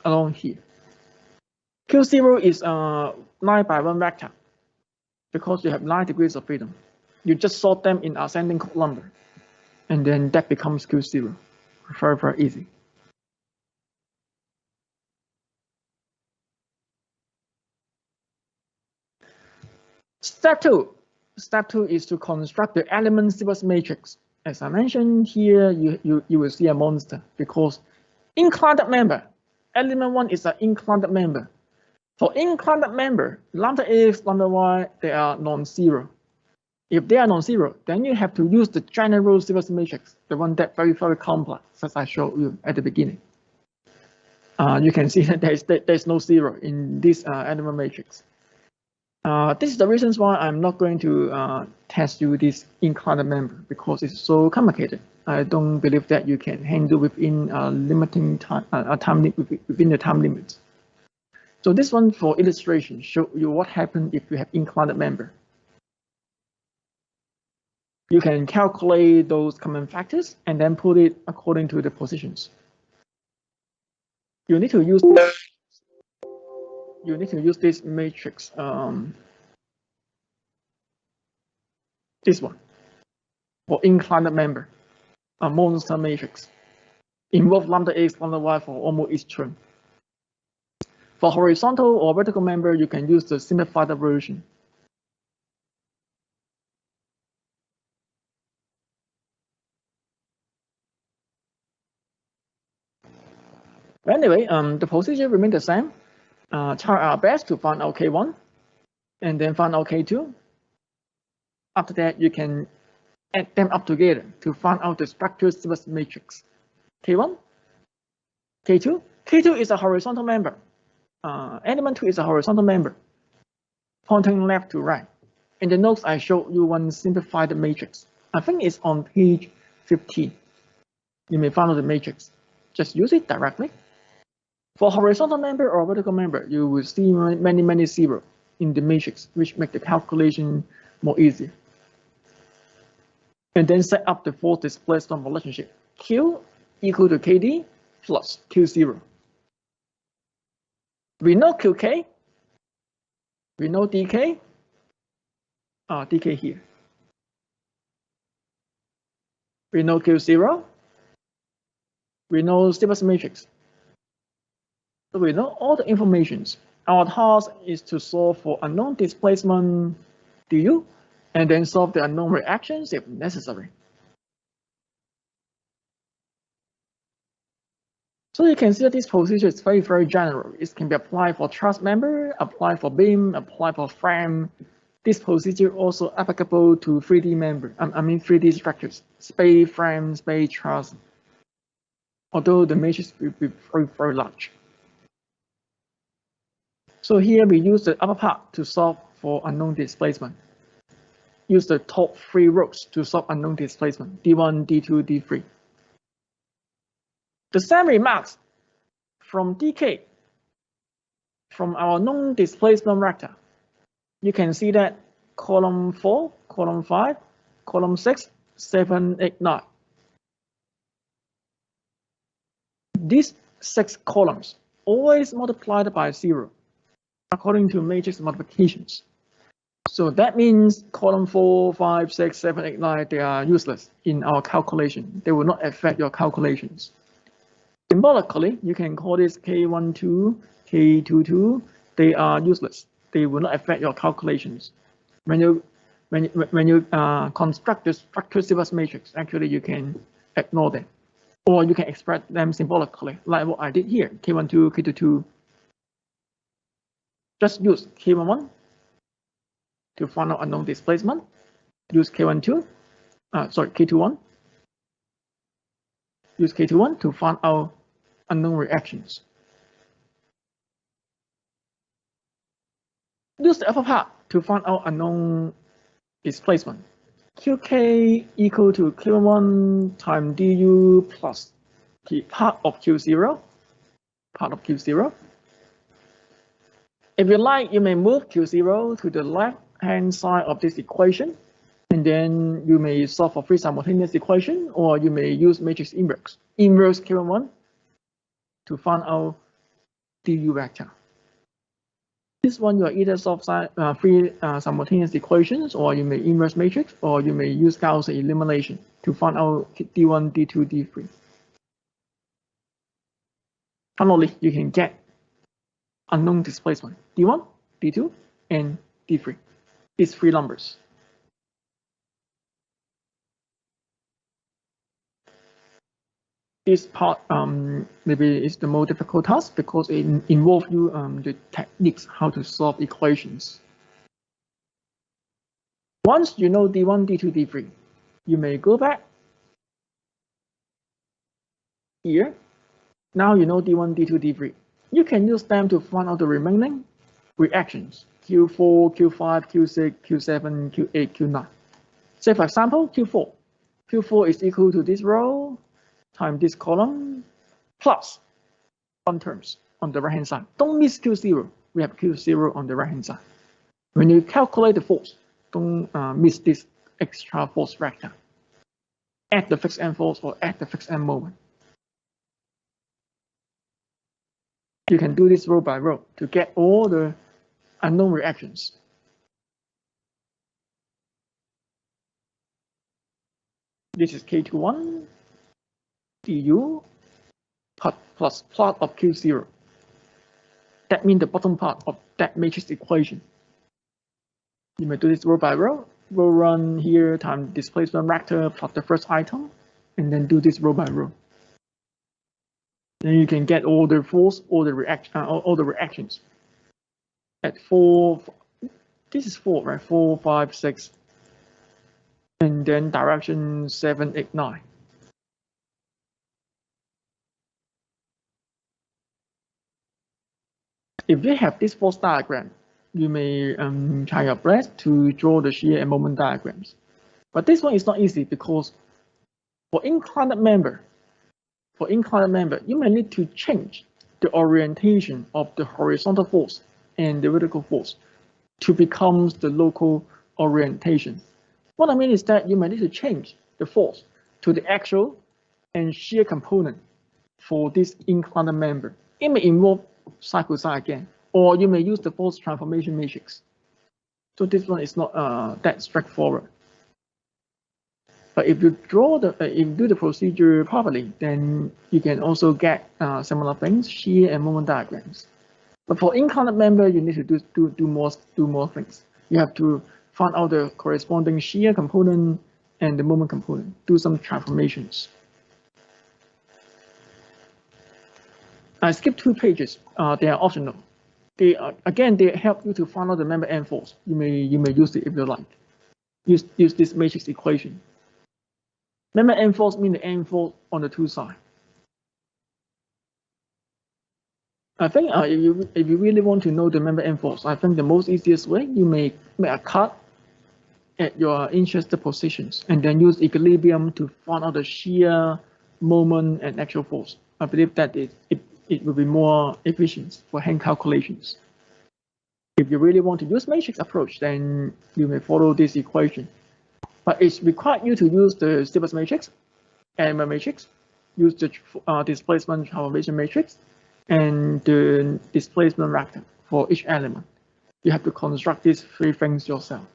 along here. Q0 is a 9 by 1 vector because you have 9 degrees of freedom. You just sort them in ascending number, and then that becomes Q0. Very, very easy. Step 2. Step 2 is to construct the element sequence matrix. As I mentioned here, you will see a monster because inclined member, element 1 is an inclined member. For inclined member, lambda x, lambda y, they are non-zero. If they are non-zero, then you have to use the general sequence matrix, the one that very, very complex, as I showed you at the beginning. You can see that there's no zero in this element matrix. This is the reasons why I'm not going to test you this inclined member because it's so complicated. I don't believe that you can handle within limiting time, within the time limit. So this one for illustration show you what happens if you have inclined member. You can calculate those common factors and then put it according to the positions. You need to use this matrix. This one for inclined member, a monster matrix. Involve lambda x, lambda y for almost each term. For horizontal or vertical member, you can use the simplified version. Anyway, the procedure remains the same. Try our best to find out K1 and then find out K2. After that, you can add them up together to find out the structure sequence matrix. K1, K2. K2 is a horizontal member. Element 2 is a horizontal member, pointing left to right. In the notes, I showed you one simplified matrix. I think it's on page 15. You may find out the matrix. Just use it directly. For horizontal member or vertical member, you will see many zeros in the matrix, which make the calculation more easy. And then set up the force displacement relationship. Q equal to KD plus Q0. We know QK. We know DK. DK here. We know Q0. We know sequence matrix. So we know all the informations. Our task is to solve for unknown displacement du, and then solve the unknown reactions if necessary. So you can see that this procedure is very, very general. It can be applied for truss member, applied for beam, applied for frame. This procedure also applicable to 3D member, 3D structures, space frame, space truss, although the matrix will be very, very large. So here we use the upper part to solve for unknown displacement. Use the top 3 rows to solve unknown displacement, D1, D2, D3. The same remarks from DK, from our known displacement vector. You can see that column 4, column 5, column 6, 7, 8, 9. These 6 columns always multiplied by 0 according to matrix multiplications. So that means column 4, 5, 6, 7, 8, 9, they are useless in our calculation. They will not affect your calculations. Symbolically, you can call this K12, K22. They are useless. They will not affect your calculations. When you construct the structure sequence matrix, actually you can ignore them, or you can express them symbolically, like what I did here. K12, K22. Just use K11 to find out unknown displacement. Use K12. K21. Use K21 to find out unknown reactions. Use the upper part to find out unknown displacement. Qk equal to Q1 times du plus part of Q0. Part of Q0. If you like, you may move Q0 to the left-hand side of this equation, and then you may solve for 3 simultaneous equations, or you may use matrix inverse Q1 to find out du vector. This one you are either solve three simultaneous equations, or you may inverse matrix, or you may use Gauss elimination to find out d1, d2, d3. Finally, you can get unknown displacement d1, d2, and d3. These three numbers. This part maybe is the more difficult task because it involves you the techniques how to solve equations. Once you know d1, d2, d3, you may go back here. Now you know d1, d2, d3. You can use them to find out the remaining reactions: Q4, Q5, Q6, Q7, Q8, Q9. Say for example, Q4. Q4 is equal to this row times this column plus one terms on the right hand side. Don't miss Q0. We have Q0 on the right hand side. When you calculate the force, don't miss this extra force vector. Add the fixed end force or add the fixed end moment. You can do this row by row to get all the unknown reactions. This is K21 du plus plot of Q0. That means the bottom part of that matrix equation. You may do this row by row. Row run here times displacement vector plot the first item, and then do this row by row. Then you can get all the force, all the reactions. At 4, this is 4, right? 4, 5, 6, and then direction 7, 8, 9. If you have this force diagram, you may try your best to draw the shear and moment diagrams. But this one is not easy because for inclined member, you may need to change the orientation of the horizontal force and the vertical force to become the local orientation. What I mean is that you may need to change the force to the axial and shear component for this inclined member. It may involve side cosine again, or you may use the force transformation matrix. So this one is not that straightforward. But if you if you do the procedure properly, then you can also get similar things, shear and moment diagrams. But for inclined member, you need to do more things. You have to find out the corresponding shear component and the moment component. Do some transformations. I skipped 2 pages. They are optional. They help you to find out the member end force. You may use it if you like. Use this matrix equation. Member end force means the end force on the 2 sides. I think if you really want to know the member end force, I think the most easiest way, you may make a cut at your interested positions and then use equilibrium to find out the shear, moment, and actual force. I believe that it will be more efficient for hand calculations. If you really want to use matrix approach, then you may follow this equation. But it's required you to use the Stevens matrix, element matrix, use the displacement transformation matrix, and the displacement vector for each element. You have to construct these 3 things yourself.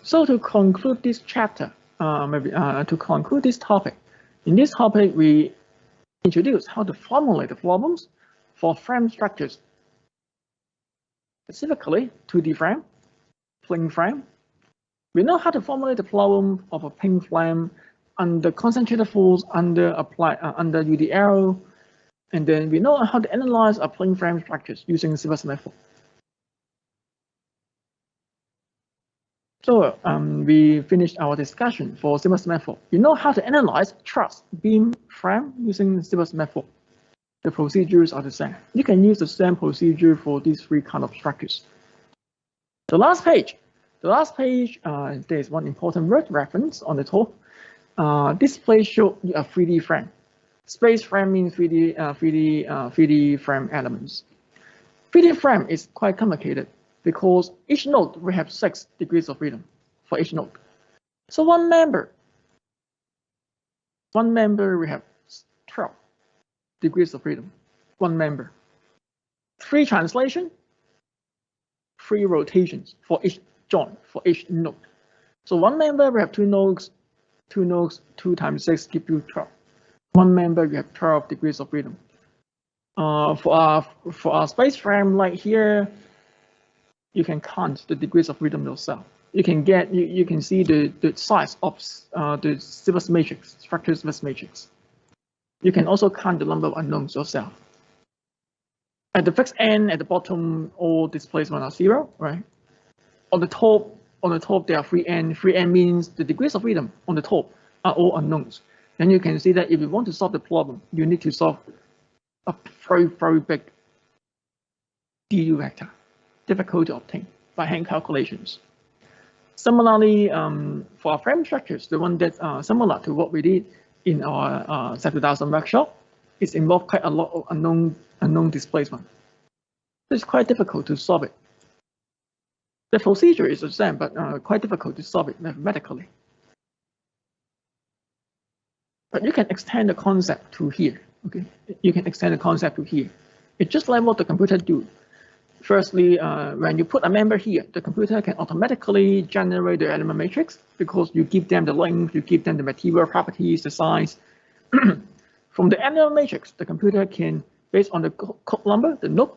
So to conclude this chapter, to conclude this topic, in this topic we introduce how to formulate the problems for frame structures, specifically 2D frame, plane frame. We know how to formulate the problem of a plane frame under concentrated force under UDL, and then we know how to analyze a plane frame structures using Sylvus method. So we finished our discussion for Sylvus method. You know how to analyze truss, beam, frame using Sylvus method. The procedures are the same. You can use the same procedure for these 3 kind of structures. The last page, there is one important word reference on the top. This place shows you a 3D frame. Space frame means 3D frame elements. 3D frame is quite complicated because each node will have 6 degrees of freedom for each node. So one member One member, we have 12 degrees of freedom. One member. 3 translation, 3 rotations for each joint, for each node. So one member, we have 2 nodes, 2 times 6 give you 12. One member, you have 12 degrees of freedom. For our space frame, like here, you can count the degrees of freedom yourself. You can see the size of the Sybus matrix, structure Sybus matrix. You can also count the number of unknowns yourself. At the fixed end, at the bottom, all displacement are 0, right? On the top, there are free end. Free end means the degrees of freedom on the top are all unknowns. Then you can see that if you want to solve the problem, you need to solve a very, very big du vector, difficult to obtain by hand calculations. Similarly, for our frame structures, the one that's similar to what we did in our SAP 2000 workshop, it involves quite a lot of unknown displacement. It's quite difficult to solve it. The procedure is the same, but quite difficult to solve it mathematically. But you can extend the concept to here. Okay, you can extend the concept to here. It's just like what the computer do. Firstly, when you put a member here, the computer can automatically generate the element matrix because you give them the length, you give them the material properties, the size. From the element matrix, the computer can, based on the code number, the node,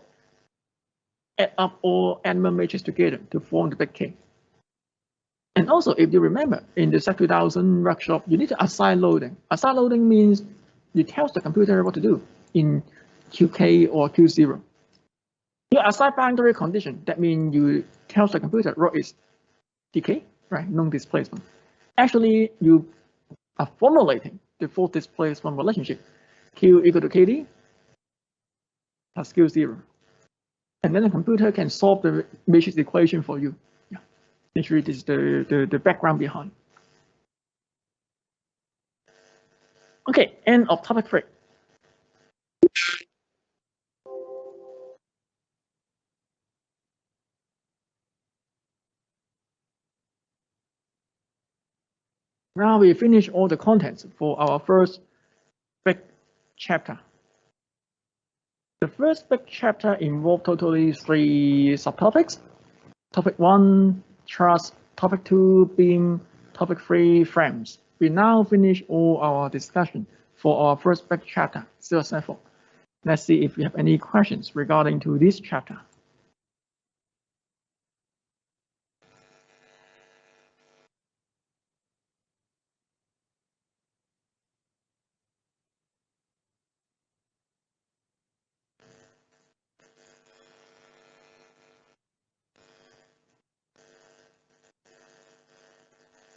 add up all element matrix together to form the big K. And also, if you remember, in the SAP 2000 workshop, you need to assign loading. Assign loading means you tell the computer what to do in QK or Q0. You assign boundary condition. That means you tell the computer what is decay, right? Known displacement. Actually, you are formulating the force displacement relationship. Q equal to KD plus Q0. And then the computer can solve the matrix equation for you. Yeah. Actually, this is the background behind. Okay, end of topic 3. Now we finish all the contents for our first big chapter. The first big chapter involved totally 3 subtopics. Topic 1, truss. Topic 2, beam. Topic 3, frames. We now finish all our discussion for our first big chapter, Sybus Network. Let's see if we have any questions regarding to this chapter.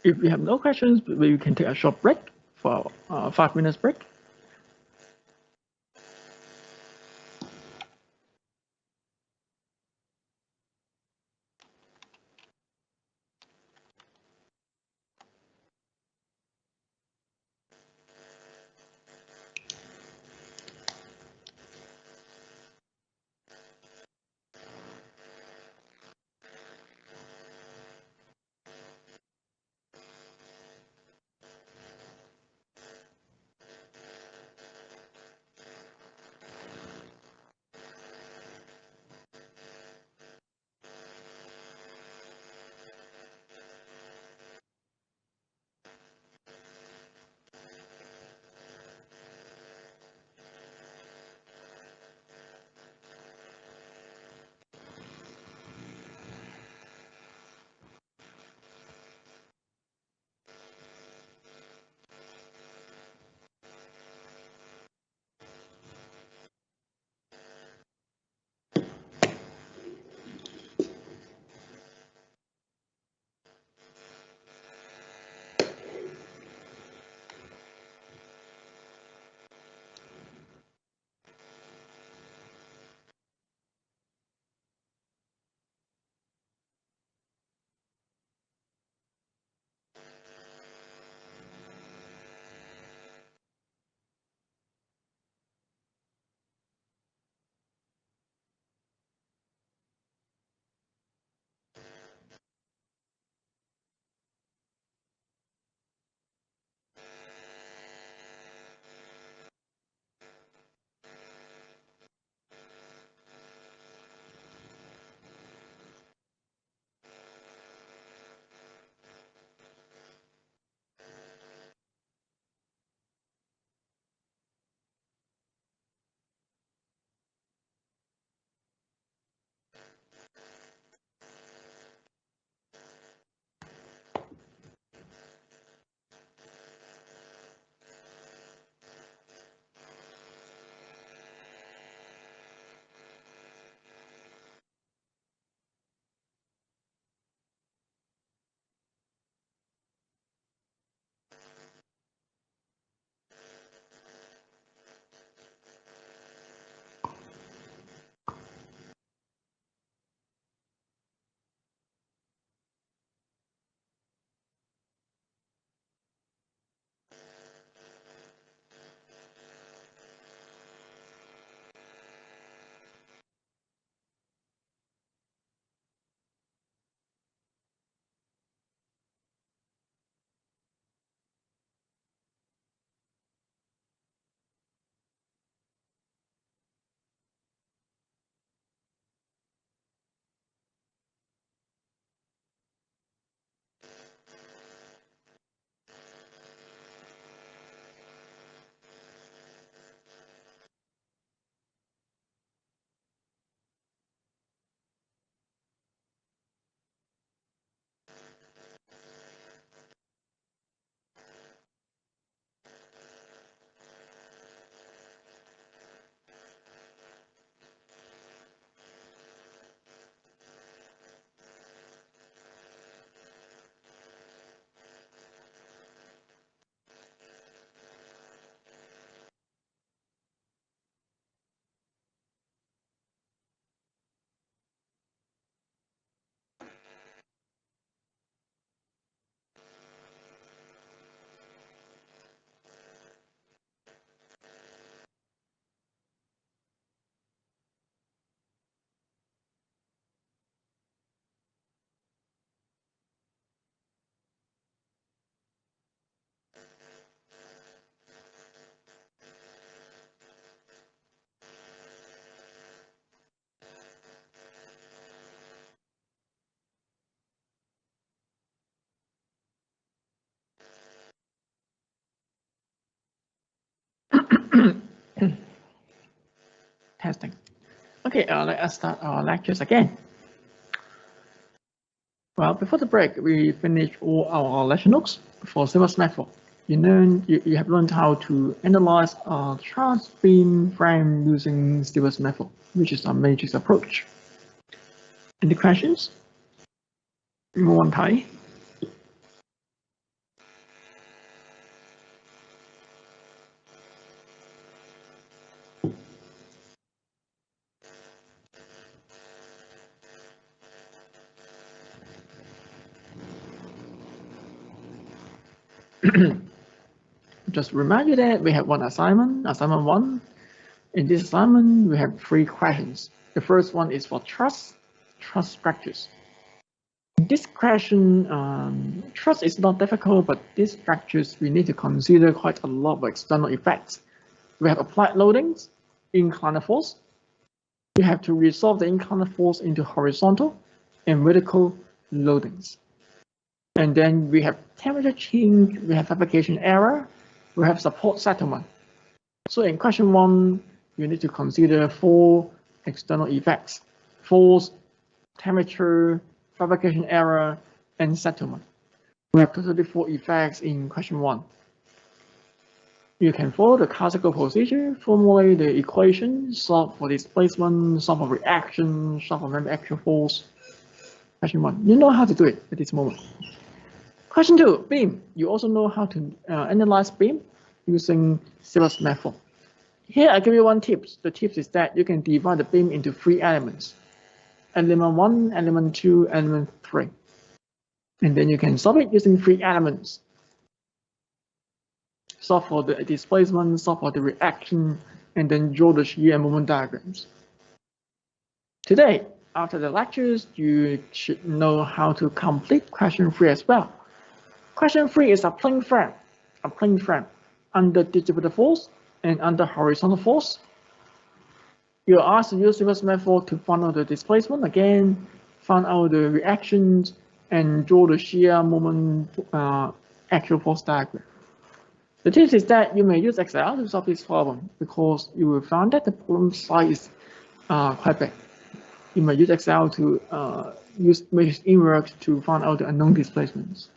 If we have no questions, we can take a short break for 5 minutes break. testing. Okay, let us start our lectures again. Well, before the break, we finished all our lecture notes for Silver's method. You have learned how to analyze a charge beam frame using Silver's method, which is a matrix approach. Any questions? 冇問題。Just remind you that we have one assignment, assignment 1. In this assignment, we have 3 questions. The first one is for trust structures. This question, trust is not difficult, but these structures, we need to consider quite a lot of external effects. We have applied loadings, inclined force. We have to resolve the inclined force into horizontal and vertical loadings. And then we have temperature change, we have fabrication error, we have support settlement. So in question 1, you need to consider 4 external effects: force, temperature, fabrication error, and settlement. We have totally 4 effects in question 1. You can follow the classical procedure, formulate the equation, solve for displacement, solve for reaction, solve for member action force. Question 1, you know how to do it at this moment. Question 2, beam. You also know how to analyze beam using Silver's method. Here I give you 1 tip. The tip is that you can divide the beam into 3 elements. Element 1, element 2, element 3. And then you can solve it using 3 elements. Solve for the displacement, solve for the reaction, and then draw the shear and moment diagrams. Today, after the lectures, you should know how to complete question 3 as well. Question 3 is a plane frame under distributed force and under horizontal force. You're asked to use Silver's method to find out the displacement again, find out the reactions, and draw the shear moment actual force diagram. The tip is that you may use Excel to solve this problem because you will find that the problem size is quite big. You may use Excel to use matrix inverse to find out the unknown displacements.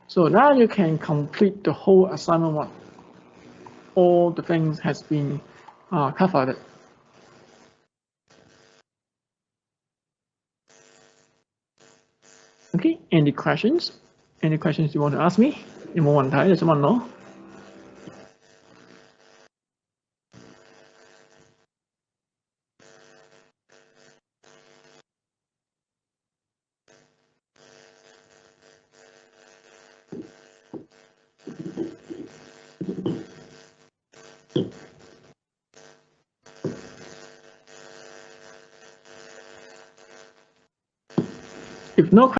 So now you can complete the whole assignment 1. All the things has been covered. Okay, any questions? Any questions you want to ask me? 有冇問題你想問我？ If no